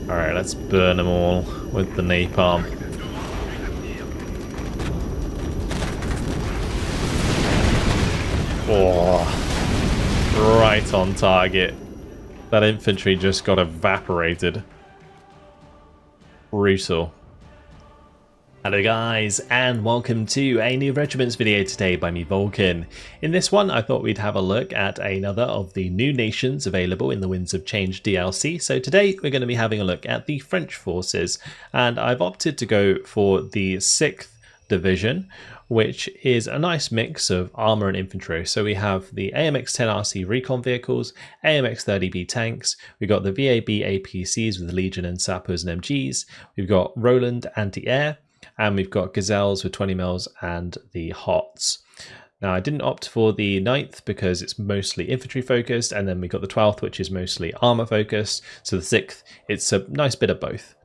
Alright, let's burn them all with the napalm. Oh, right on target. That infantry just got evaporated. Brutal. Hello guys, and welcome to a new Regiments video today by me, Vulcan. In this one, I thought we'd have a look at another of the new nations available in the Winds of Change DLC. So today, we're going to be having a look at the French forces, and I've opted to go for the 6th Division, which is a nice mix of armour and infantry. So we have the AMX-10RC recon vehicles, AMX-30B tanks, we've got the VAB APCs with Legion and Sappers and MGs, we've got Roland anti-air, and we've got Gazelles with 20 mils and the HOTS. Now I didn't opt for the 9th because it's mostly infantry focused, and then we've got the 12th which is mostly armour focused, so the 6th, it's a nice bit of both.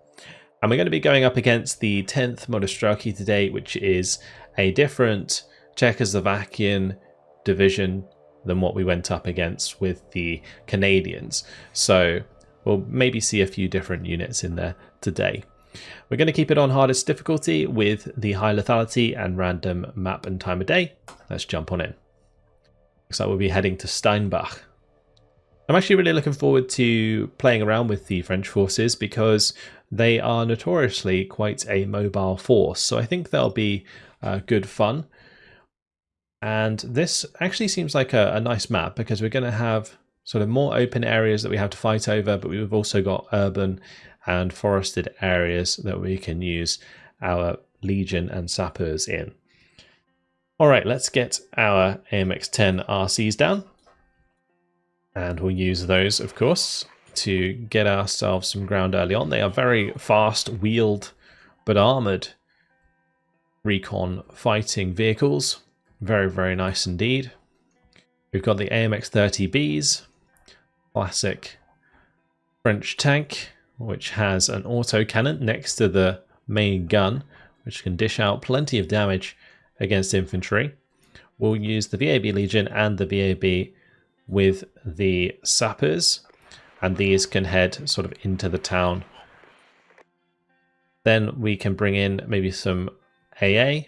And we're going to be going up against the 10th Monostraki today, which is a different Czechoslovakian division than what we went up against with the Canadians. So we'll maybe see a few different units in there today. We're going to keep it on hardest difficulty with the high lethality and random map and time of day. Let's jump on in. Looks like we'll be heading to Steinbach. I'm actually really looking forward to playing around with the French forces because they are notoriously quite a mobile force. So I think they'll be good fun. And this actually seems like a nice map because we're going to have sort of more open areas that we have to fight over, but we've also got urban and forested areas that we can use our Legion and Sappers in. Alright, let's get our AMX-10 RCs down. And we'll use those, of course, to get ourselves some ground early on. They are very fast, wheeled, but armoured recon fighting vehicles. Very, very nice indeed. We've got the AMX-30Bs, classic French tank, which has an auto cannon next to the main gun, which can dish out plenty of damage against infantry. We'll use the VAB Legion and the VAB with the Sappers, and these can head sort of into the town. Then we can bring in maybe some AA,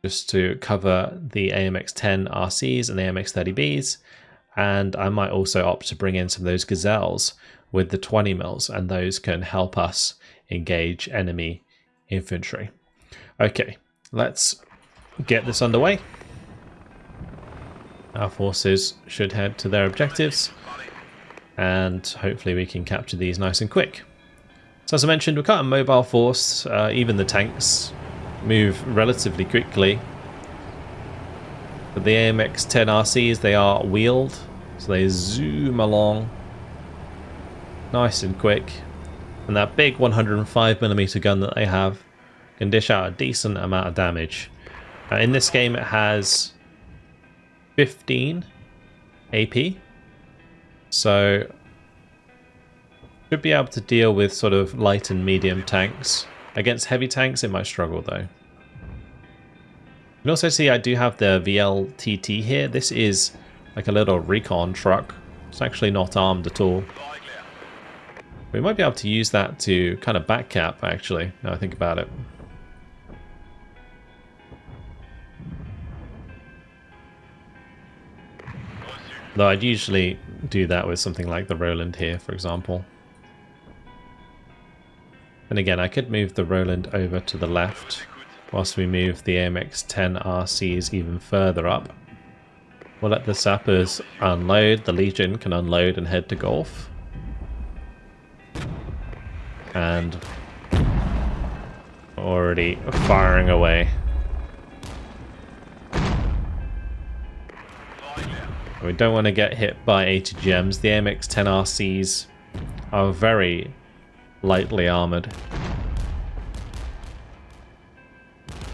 just to cover the AMX-10 RCs and the AMX-30Bs, and I might also opt to bring in some of those Gazelles with the 20 mils, and those can help us engage enemy infantry. Okay, let's get this underway. Our forces should head to their objectives, and hopefully we can capture these nice and quick. So as I mentioned, we're quite a mobile force. Even the tanks move relatively quickly. But the AMX-10 RCs, they are wheeled, so they zoom along nice and quick, and that big 105mm gun that they have can dish out a decent amount of damage. In this game it has 15 AP, so should be able to deal with sort of light and medium tanks. Against heavy tanks it might struggle though. You can also see I do have the VLTT here. This is like a little recon truck. It's actually not armed at all. We might be able to use that to kind of back cap, actually, now I think about it. Though I'd usually do that with something like the Roland here, for example. And again, I could move the Roland over to the left, whilst we move the AMX-10 RCs even further up. We'll let the Sappers unload, the Legion can unload and head to Gulf. And already firing away. We don't want to get hit by ATGMs. The AMX-10 RCs are very lightly armoured.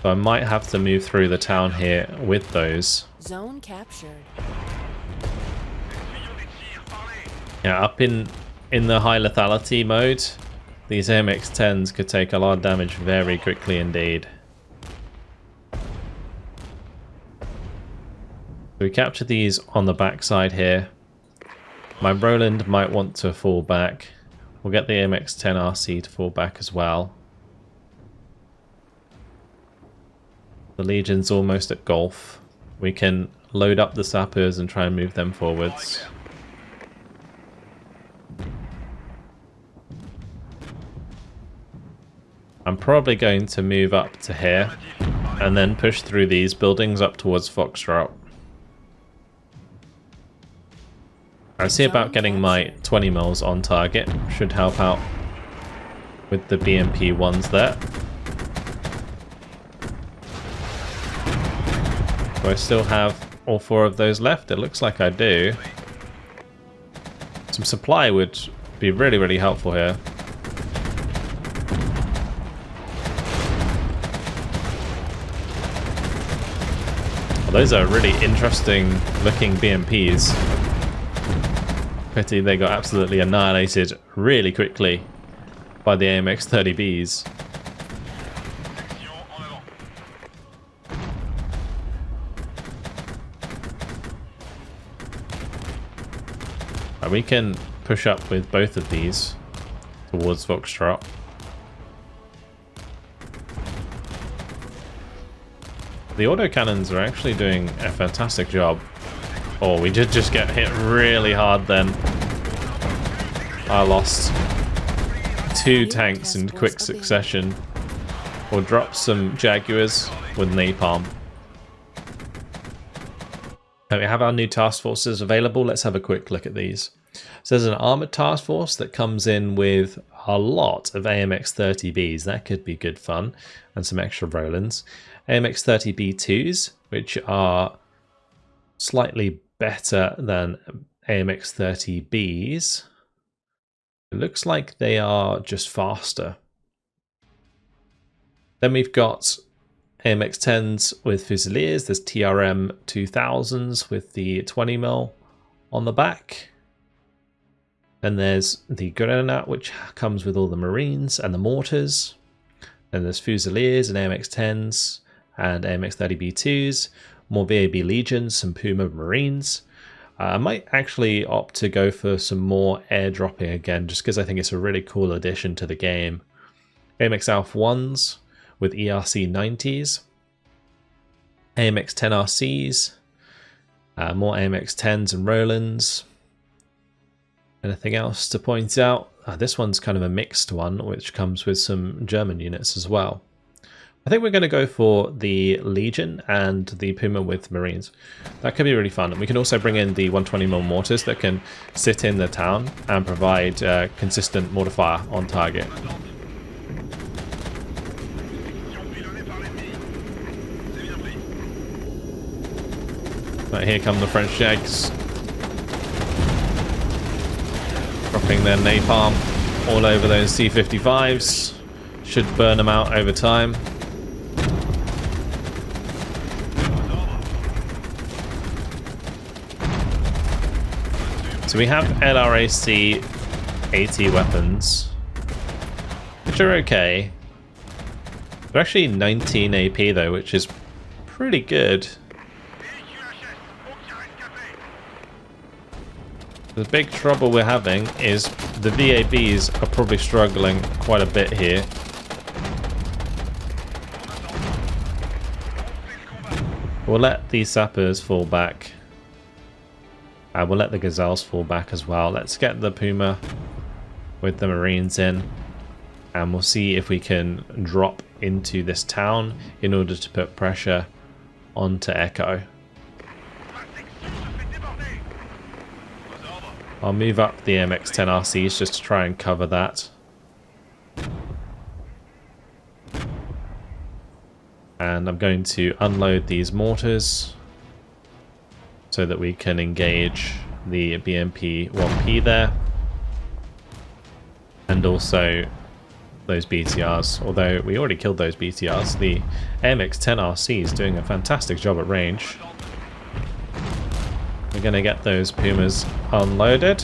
So I might have to move through the town here with those. Zone captured. Yeah, up in the high lethality mode, these AMX-10s could take a lot of damage very quickly indeed. So we capture these on the backside here. My Roland might want to fall back. We'll get the AMX-10 RC to fall back as well. The Legion's almost at golf. We can load up the sappers and try and move them forwards. I'm probably going to move up to here and then push through these buildings up towards Foxtrot. I'll see about getting my 20 mils on target. Should help out with the BMP ones there. Do I still have all 4 of those left? It looks like I do. Some supply would be really, really helpful here. Well, those are really interesting looking BMPs. Pity they got absolutely annihilated really quickly by the AMX-30Bs. We can push up with both of these towards Foxtrot. The autocannons are actually doing a fantastic job. Oh, we did just get hit really hard then. I lost 2 tanks in quick succession. We'll drop some Jaguars with napalm. We have our new task forces available. Let's have a quick look at these. So there's an armored task force that comes in with a lot of AMX-30Bs. That could be good fun. And some extra Rolands. AMX-30B2s, which are slightly better than AMX-30Bs. It looks like they are just faster. Then we've got AMX-10s with Fusiliers. There's TRM 2000s with the 20mm on the back. Then there's the Grenat, which comes with all the Marines and the mortars. Then there's Fusiliers and AMX-10s and AMX-30B2s. More VAB Legions, some Puma Marines. I might actually opt to go for some more airdropping again, just because I think it's a really cool addition to the game. AMX Alpha 1s with ERC 90s. AMX-10 RCs. More AMX-10s and Rolands. Anything else to point out? This one's kind of a mixed one, which comes with some German units as well. I think we're going to go for the Legion and the Puma with Marines. That could be really fun. And we can also bring in the 120mm mortars that can sit in the town and provide consistent mortar fire on target. Right, here come the French Jags. Dropping their napalm all over those C-55s. Should burn them out over time. So we have LRAC 80 weapons, which are okay. They're actually 19 AP though, which is pretty good. The big trouble we're having is the VABs are probably struggling quite a bit here. We'll let these sappers fall back. We'll let the Gazelles fall back as well. Let's get the Puma with the Marines in. And we'll see if we can drop into this town in order to put pressure onto Echo. I'll move up the MX-10 RCs just to try and cover that. And I'm going to unload these mortars so that we can engage the BMP 1P there. And also those BTRs, although we already killed those BTRs. The MX-10 RC is doing a fantastic job at range. We're going to get those Pumas unloaded.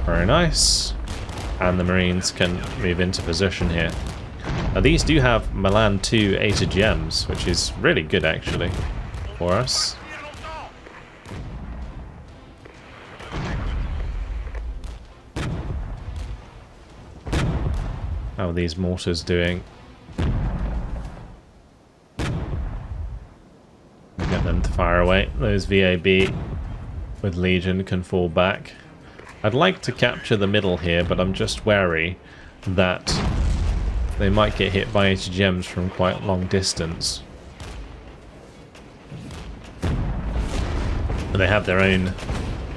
Very nice. And the Marines can move into position here. Now these do have Milan 2 HDGams, which is really good actually for us. How are these mortars doing? Get them to fire away. Those VAB with Legion can fall back. I'd like to capture the middle here, but I'm just wary that they might get hit by HGMs from quite long distance. And they have their own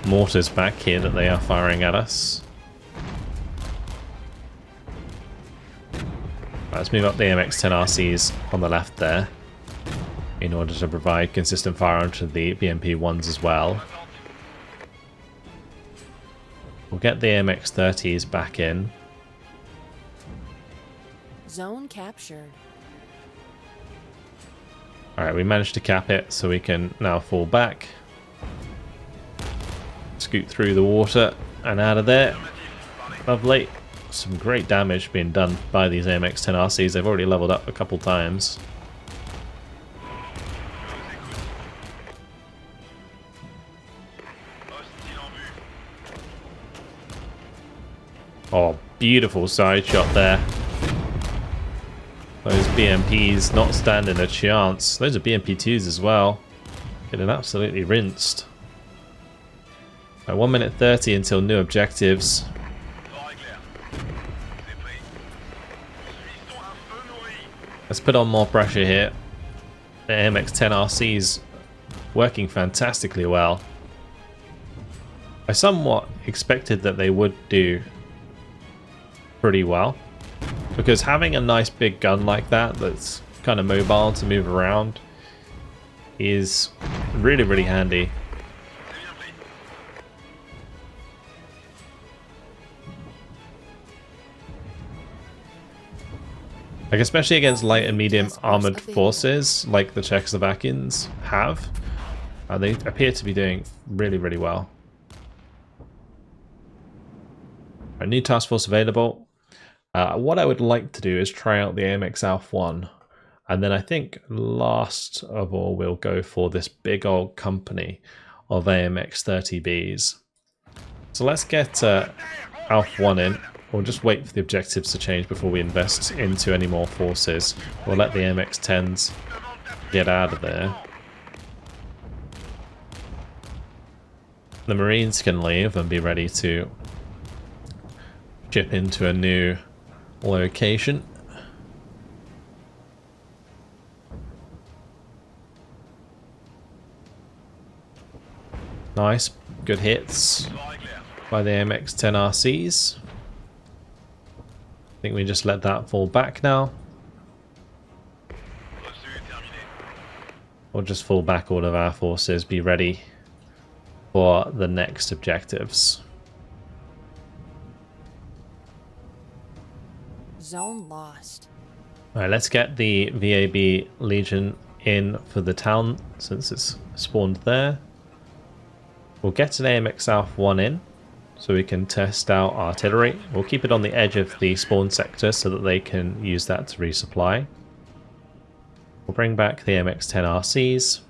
mortars back here that they are firing at us. Let's move up the MX-10RCs on the left there in order to provide consistent fire onto the BMP-1s as well. We'll get the MX-30s back in. Zone captured. Alright, we managed to cap it, so we can now fall back. Scoot through the water and out of there. Lovely. Some great damage being done by these AMX-10RCs. They've already leveled up a couple times. Oh, beautiful side shot there. Those BMPs not standing a chance. Those are BMP2s as well. Getting absolutely rinsed. Right, 1 minute 30 until new objectives. Let's put on more pressure here. The AMX-10RC's working fantastically well. I somewhat expected that they would do pretty well, because having a nice big gun like that that's kind of mobile to move around is really, really handy. Like, especially against light and medium armored forces like the Czechoslovakians have. They appear to be doing really, really well. A new task force available. What I would like to do is try out the AMX Alpha 1. And then I think last of all we'll go for this big old company of AMX 30Bs. So let's get Alpha 1 in. We'll just wait for the objectives to change before we invest into any more forces. We'll let the MX-10s get out of there. The Marines can leave and be ready to ship into a new location. Nice, good hits by the MX-10RCs. I think we just let that fall back now. Or just fall back all of our forces, be ready for the next objectives. Zone lost. Alright, let's get the VAB Legion in for the town since it's spawned there. We'll get an AMX Alpha 1 in, so we can test out artillery. We'll keep it on the edge of the spawn sector so that they can use that to resupply. We'll bring back the MX-10RCs.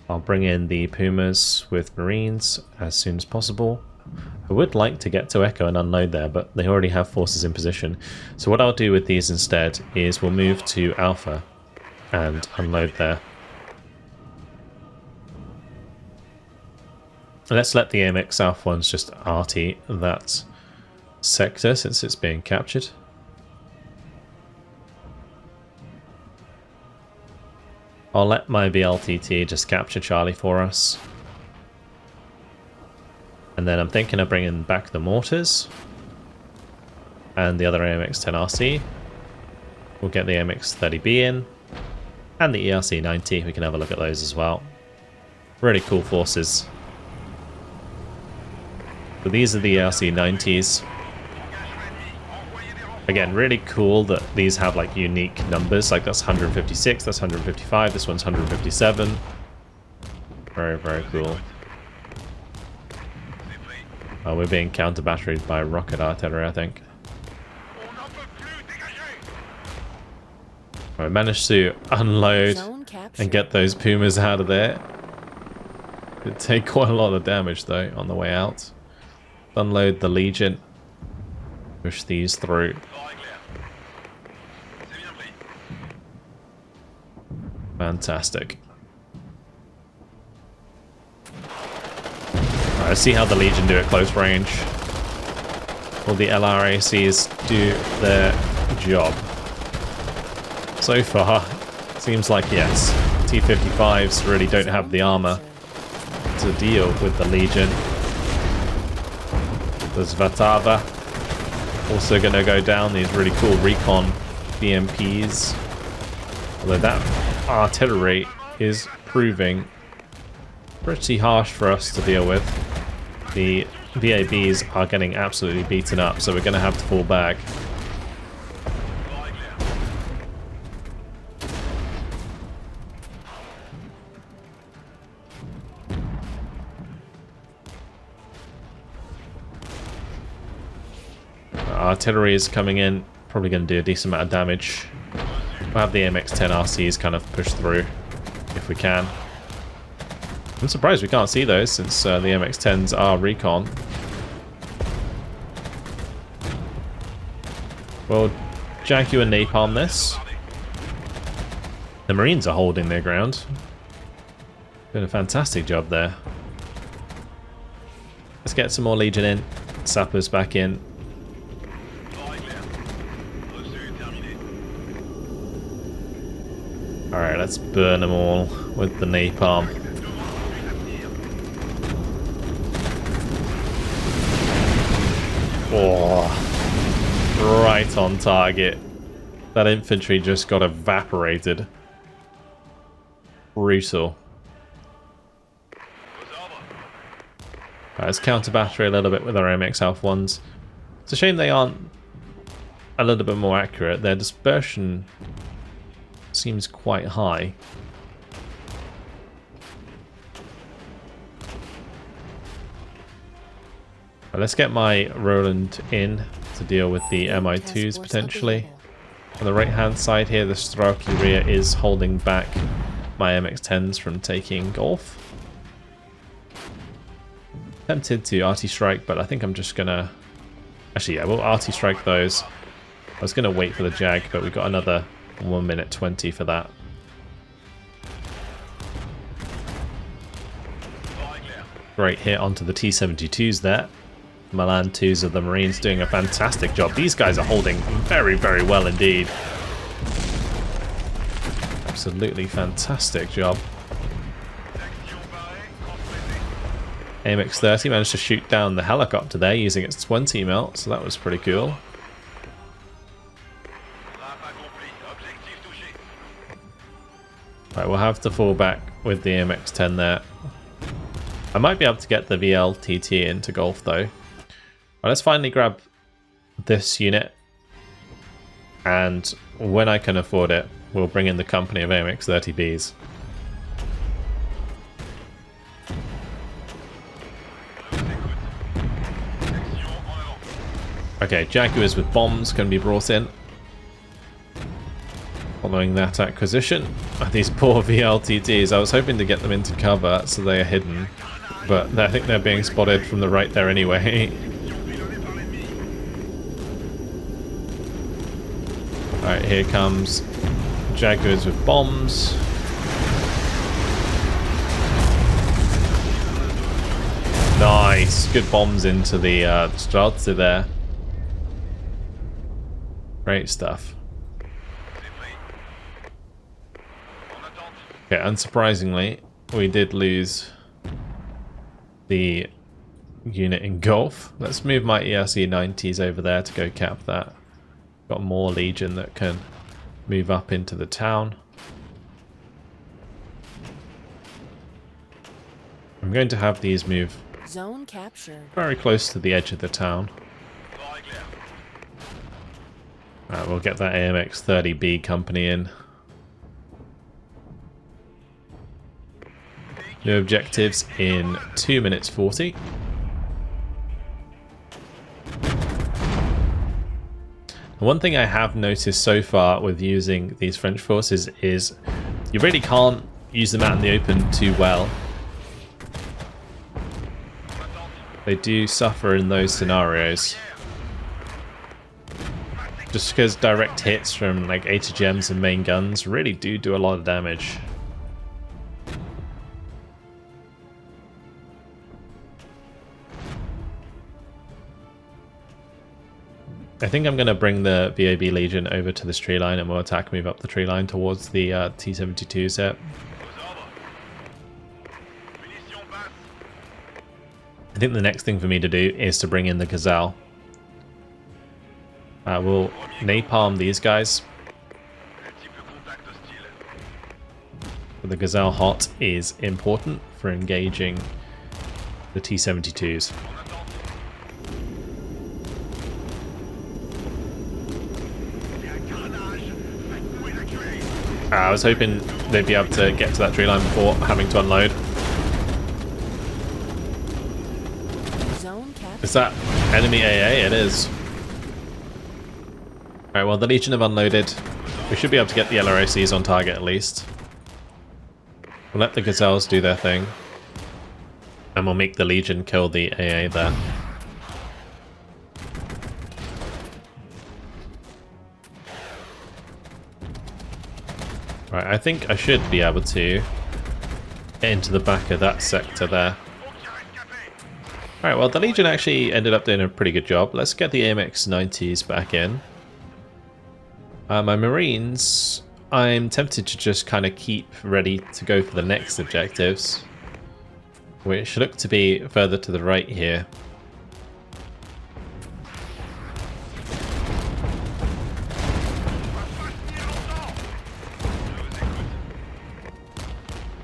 I'll bring in the Pumas with Marines as soon as possible. I would like to get to Echo and unload there, but they already have forces in position. So what I'll do with these instead is we'll move to Alpha and unload there. Let's let the AMX Alpha 1s just arty that sector since it's being captured. I'll let my VLTT just capture Charlie for us. And then I'm thinking of bringing back the mortars and the other AMX-10RC. We'll get the AMX-30B in and the ERC-90. We can have a look at those as well. Really cool forces. So these are the ERC-90s. Again, really cool that these have like unique numbers. Like that's 156, that's 155, this one's 157. Very, very cool. Oh, we're being counter-batteried by rocket artillery, I think. I managed to unload and get those Pumas out of there. It'd take quite a lot of damage though on the way out. Unload the Legion. Push these through. Fantastic. Alright, let's see how the Legion do at close range. Will the LRACs do their job? So far, seems like yes. T-55s really don't have the armor to deal with the Legion. There's Vatava also going to go down, these really cool recon BMPs. Although that artillery is proving pretty harsh for us to deal with. The VABs are getting absolutely beaten up, so we're going to have to fall back. Artillery is coming in, probably going to do a decent amount of damage. We'll have the MX-10 RCs kind of push through if we can. I'm surprised we can't see those since the MX-10s are recon. Well, Jaguar and napalm this. The Marines are holding their ground. Doing a fantastic job there. Let's get some more Legion in. Sappers back in. Alright, let's burn them all with the napalm. Oh, right on target. That infantry just got evaporated. Brutal. Right, let's counter battery a little bit with our MX Alpha ones. It's a shame they aren't a little bit more accurate. Their dispersion seems quite high. Right, let's get my Roland in to deal with the MI2s potentially. On the right hand side here, the Strauki rear is holding back my MX-10s from taking Golf. Tempted to RT strike, but I think I'm just gonna... Actually, yeah, we'll RT strike those. I was gonna wait for the Jag, but we've got another 1 minute 20 for that. Great hit onto the T-72s there. Milan 2s of the Marines doing a fantastic job. These guys are holding very, very well indeed. Absolutely fantastic job. AMX-30 managed to shoot down the helicopter there using its 20 mil, so that was pretty cool. Right, we'll have to fall back with the MX-10 there. I might be able to get the VLTT into Golf though. Right, let's finally grab this unit, and when I can afford it, we'll bring in the company of AMX-30Bs. Okay, Jaguars with bombs can be brought in. Following that acquisition, these poor VLTTs, I was hoping to get them into cover so they are hidden, but I think they're being spotted from the right there anyway. Alright, here comes Jaguars with bombs. Nice, good bombs into the Streltsy there. Great stuff. Okay, unsurprisingly, we did lose the unit in Golf. Let's move my ERC 90s over there to go cap that. Got more Legion that can move up into the town. I'm going to have these move Zone captured. very close to the edge of the town. Alright, we'll get that AMX-30B company in. New objectives in 2 minutes 40. One thing I have noticed so far with using these French forces is you really can't use them out in the open too well. They do suffer in those scenarios. Just because direct hits from like ATGMs and main guns really do a lot of damage. I think I'm going to bring the VOB Legion over to this tree line and we'll attack move up the tree line towards the T-72 set. I think the next thing for me to do is to bring in the Gazelle. We'll napalm these guys. But the Gazelle hot is important for engaging the T-72s. I was hoping they'd be able to get to that tree line before having to unload. Is that enemy AA? It is. Alright, well the Legion have unloaded. We should be able to get the LROCs on target at least. We'll let the Gazelles do their thing. And we'll make the Legion kill the AA there. Right, I think I should be able to get into the back of that sector there. Alright, well the Legion actually ended up doing a pretty good job. Let's get the AMX-90s back in. My Marines, I'm tempted to just kind of keep ready to go for the next objectives, which look to be further to the right here.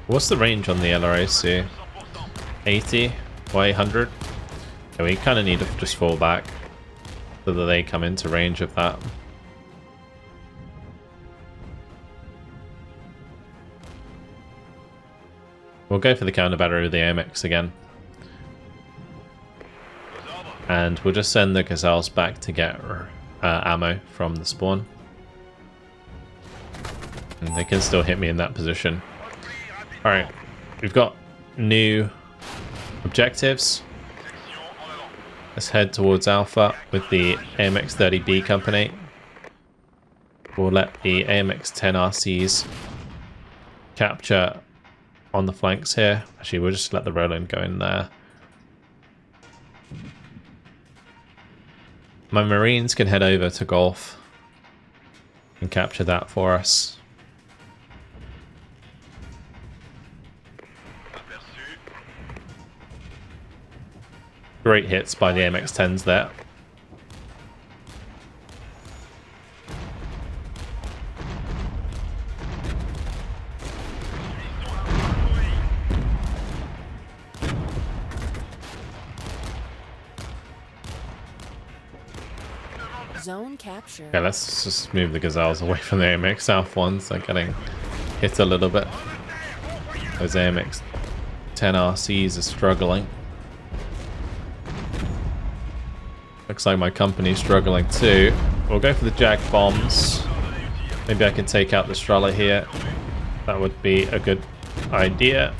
What's the range on the LRAC? 80 or 800? Yeah, we kind of need to just fall back so that they come into range of that. We'll go for the counter battery with the AMX again. And we'll just send the Gazelles back to get ammo from the spawn. And they can still hit me in that position. Alright, we've got new objectives. Let's head towards Alpha with the AMX-30B company. We'll let the AMX-10RCs capture on the flanks here. Actually, we'll just let the Roland go in there. My Marines can head over to Golf and capture that for us. Great hits by the MX-10s there. Zone captured. Okay, let's just move the Gazelles away from the AMX South ones. They're getting hit a little bit. Those AMX 10 RCs are struggling. Looks like my company's struggling too. We'll go for the Jag bombs. Maybe I can take out the Strala here. That would be a good idea.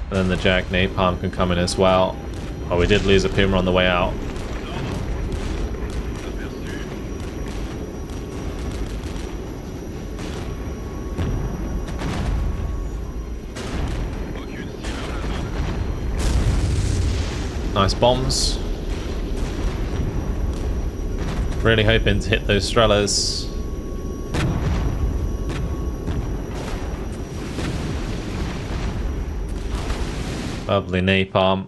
And then the Jag napalm can come in as well. Oh, we did lose a Puma on the way out. Nice bombs. Really hoping to hit those Strelas. Lovely napalm.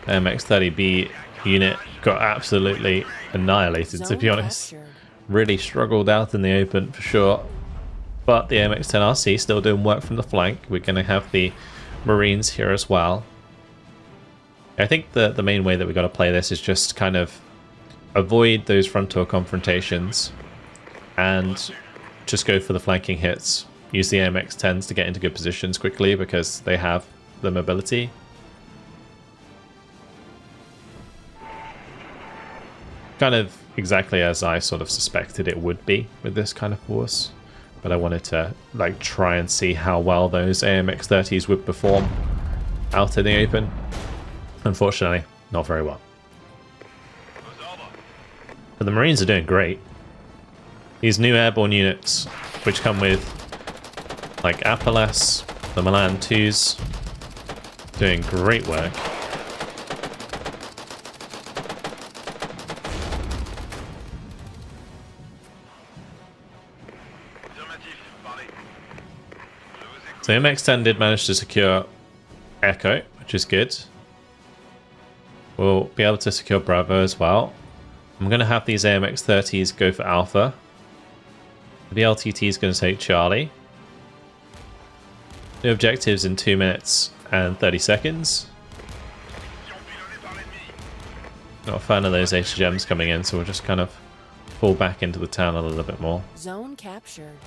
MX-30B unit got absolutely annihilated, to be honest. Really struggled out in the open for sure. But the MX-10RC still doing work from the flank. We're going to have the Marines here as well. I think the main way that we've got to play this is just kind of avoid those frontal confrontations and just go for the flanking hits. Use the AMX-10s to get into good positions quickly because they have the mobility. Kind of exactly as I sort of suspected it would be with this kind of force. But I wanted to like try and see how well those AMX-30s would perform out in the open. Unfortunately, not very well. But the Marines are doing great. These new airborne units, which come with like Apolas, the Milan 2s, doing great work. So MX-10 did manage to secure Echo, which is good. We'll be able to secure Bravo as well. I'm going to have these AMX-30s go for Alpha. The LTT is going to take Charlie. New objectives in 2 minutes and 30 seconds. Not a fan of those HGMs coming in, so we'll just kind of fall back into the town a little bit more. Zone captured.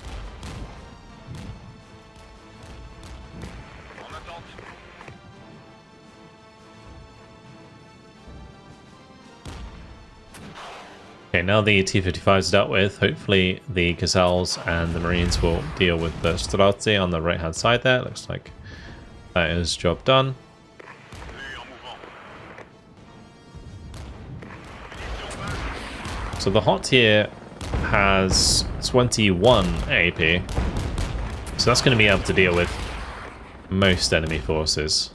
Okay, now the T-55 is dealt with, hopefully the Gazelles and the Marines will deal with the Streltsy on the right hand side there. Looks like that is job done. So the hot tier has 21 AP, so that's going to be able to deal with most enemy forces.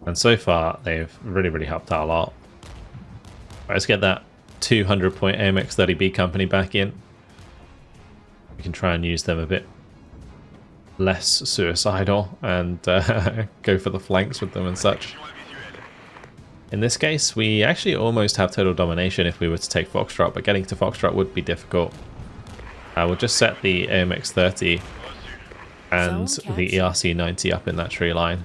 And so far they've really helped out a lot. Right, let's get that 200 point AMX-30B company back in. We can try and use them a bit less suicidal and go for the flanks with them and such. In this case, we actually almost have total domination if we were to take Foxtrot, but getting to Foxtrot would be difficult. We'll just set the AMX-30 and the ERC-90 up in that tree line.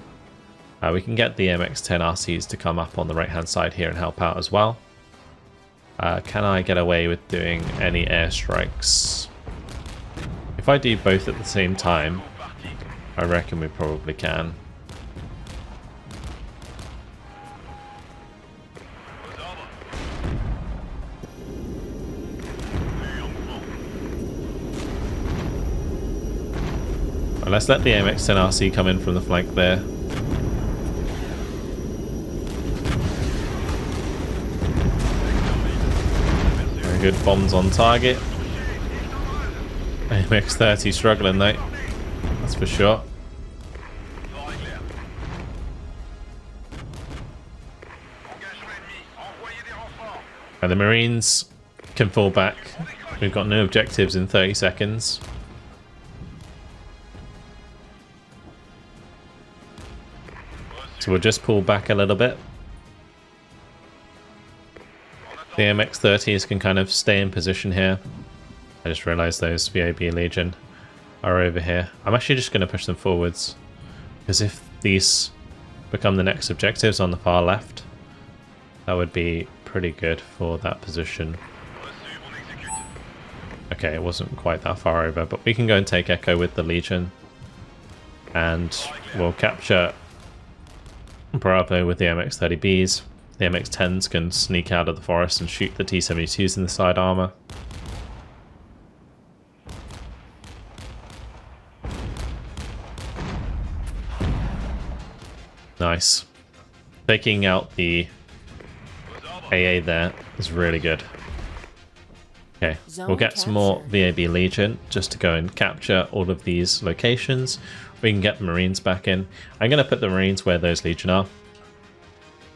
We can get the MX-10 RCs to come up on the right hand side here and help out as well. Can I get away with doing any airstrikes? If I do both at the same time, I reckon we probably can. Well, let's let the MX-10 RC come in from the flank there. Good bombs on target. MX-30 struggling though, that's for sure. And the Marines can fall back. We've got no objectives in 30 seconds. So we'll just pull back a little bit. The MX-30s can kind of stay in position here. I just realised those VAB Legion are over here. I'm actually just going to push them forwards, because if these become the next objectives on the far left, that would be pretty good for that position. Okay, it wasn't quite that far over, but we can go and take Echo with the Legion, and we'll capture Bravo with the MX-30Bs. The MX-10s can sneak out of the forest and shoot the T-72s in the side armor. Nice. Taking out the AA there is really good. Okay, we'll get some more VAB Legion just to go and capture all of these locations. We can get the Marines back in. I'm going to put the Marines where those Legion are,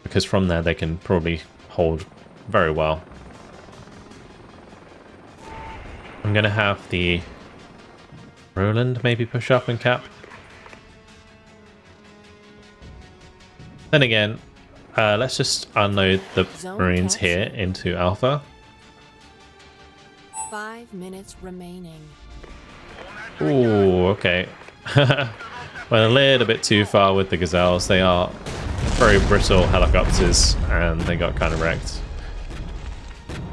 because from there they can probably hold very well. I'm going to have the Roland maybe push up and cap. Then again, let's just unload the Marines here into Alpha. 5 minutes remaining. Ooh, okay. Went a little bit too far with the Gazelles. They are very brittle helicopters and they got kind of wrecked.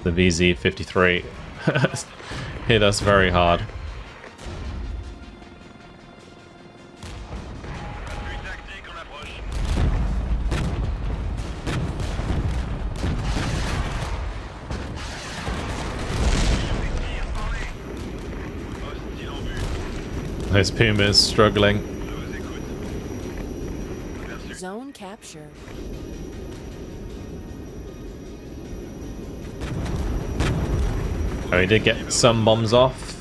The VZ-53 hit us very hard. Those Pumas struggling. Zone captured. Oh, we did get some bombs off.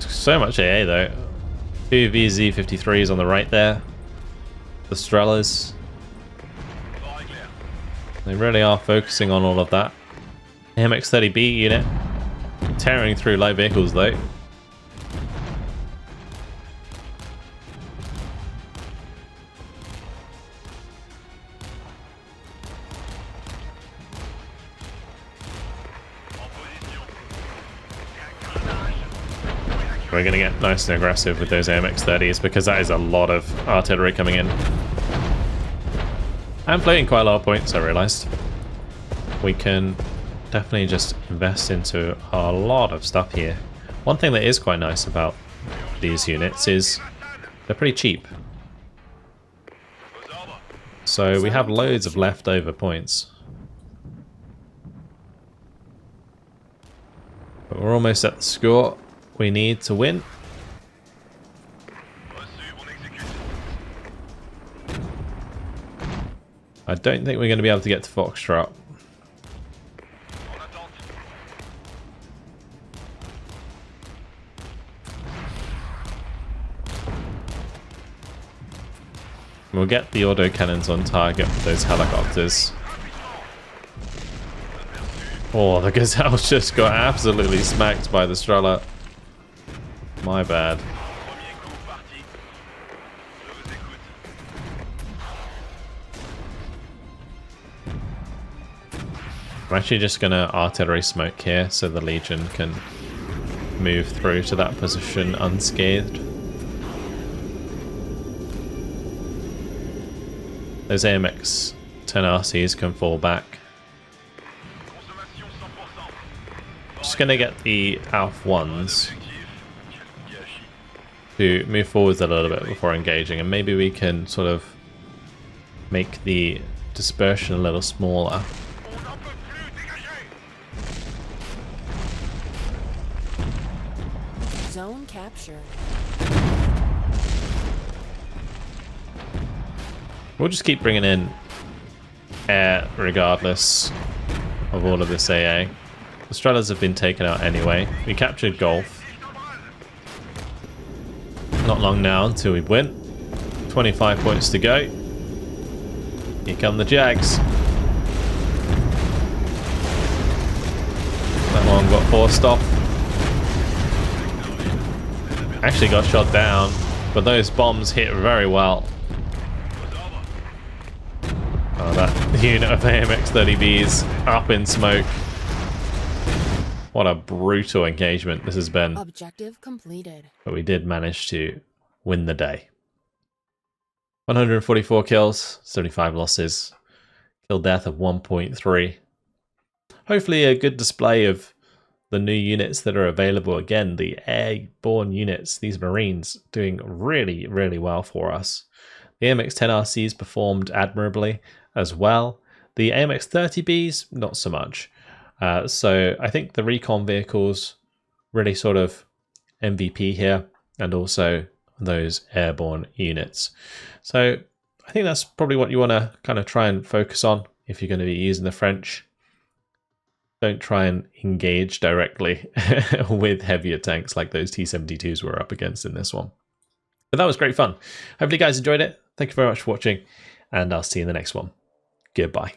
So much AA though. 2 VZ-53s on the right there. The Strelas. They really are focusing on all of that. MX-30B unit tearing through light vehicles though. We're going to get nice and aggressive with those AMX-30s because that is a lot of artillery coming in. I'm floating quite a lot of points, I realised. We can definitely just invest into a lot of stuff here. One thing that is quite nice about these units is they're pretty cheap. So we have loads of leftover points. But we're almost at the score we need to win. I don't think we're going to be able to get to Foxtrot. We'll get the autocannons on target with those helicopters. Oh, the Gazelles just got absolutely smacked by the Strela. My bad. I'm actually just going to artillery smoke here so the Legion can move through to that position unscathed. Those AMX 10 RCs can fall back. Just going to get the Alpha 1s to move forwards a little bit before engaging, and maybe we can sort of make the dispersion a little smaller. Zone captured. We'll just keep bringing in air regardless of all of this AA. The Strelas have been taken out anyway. We captured Golf. Not long now until we win. 25 points to go. Here come the Jags. That one got forced off. Actually got shot down, but those bombs hit very well. Oh, that unit of AMX-30Bs up in smoke. What a brutal engagement this has been. Objective completed. But we did manage to win the day. 144 kills, 75 losses. Kill death of 1.3. Hopefully a good display of the new units that are available. Again, the airborne units, these Marines, doing really, really well for us. The AMX-10RCs performed admirably as well. The AMX-30Bs, not so much. So I think the recon vehicles really sort of MVP here, and also those airborne units. So I think that's probably what you want to kind of try and focus on if you're going to be using the French. Don't try and engage directly with heavier tanks like those T-72s were up against in this one. But that was great fun. Hopefully you guys enjoyed it. Thank you very much for watching, and I'll see you in the next one. Goodbye.